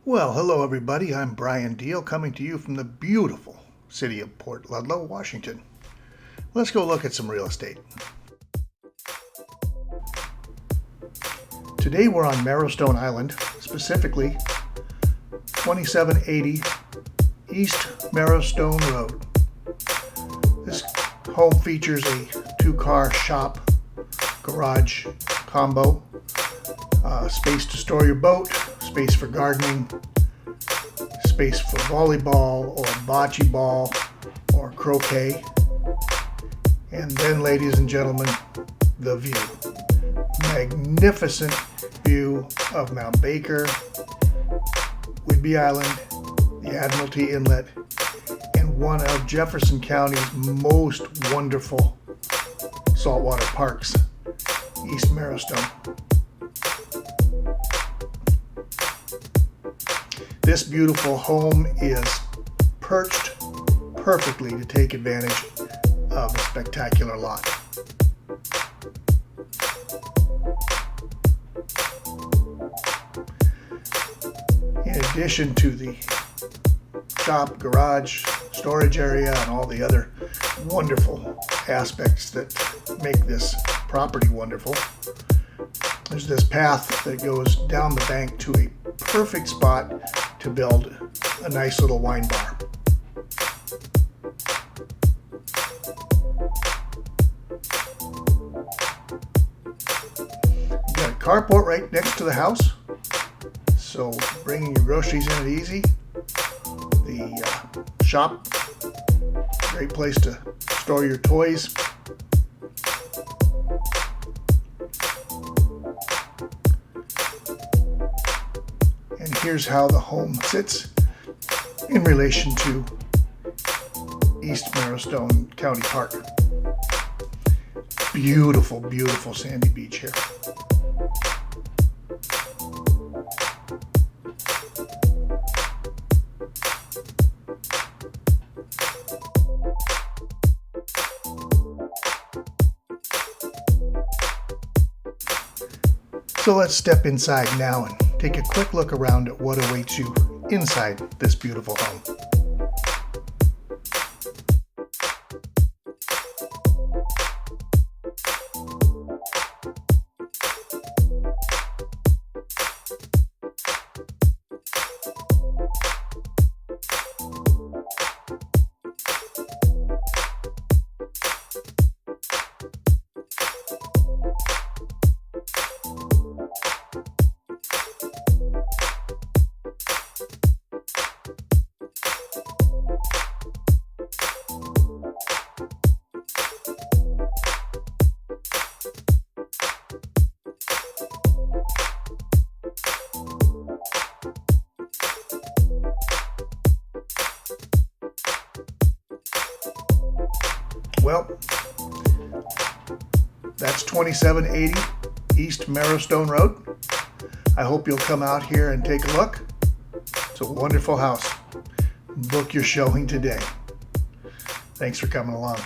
Well, hello everybody. I'm Brian Deal coming to you from the beautiful city of Port Ludlow, Washington. Let's go look at some real estate. Today we're on Marrowstone Island, specifically 2780 East Marrowstone Road. This home features a two-car shop, garage combo, space to store your boat, space for gardening, space for volleyball or bocce ball or croquet. And then, ladies and gentlemen, the view. Magnificent view of Mount Baker, Whidbey Island, the Admiralty Inlet, and one of Jefferson County's most wonderful saltwater parks, East Marrowstone. This beautiful home is perched perfectly to take advantage of a spectacular lot. In addition to the shop, garage, storage area, and all the other wonderful aspects that make this property wonderful, there's this path that goes down the bank to a perfect spot to build a nice little wine bar. You've got a carport right next to the house, so bringing your groceries in is easy. The shop, great place to store your toys. And here's how the home sits in relation to East Marrowstone County Park. Beautiful, beautiful sandy beach here. So let's step inside now and take a quick look around at what awaits you inside this beautiful home. Well, that's 2780 East Marrowstone Road. I hope you'll come out here and take a look. It's a wonderful house. Book your showing today. Thanks for coming along.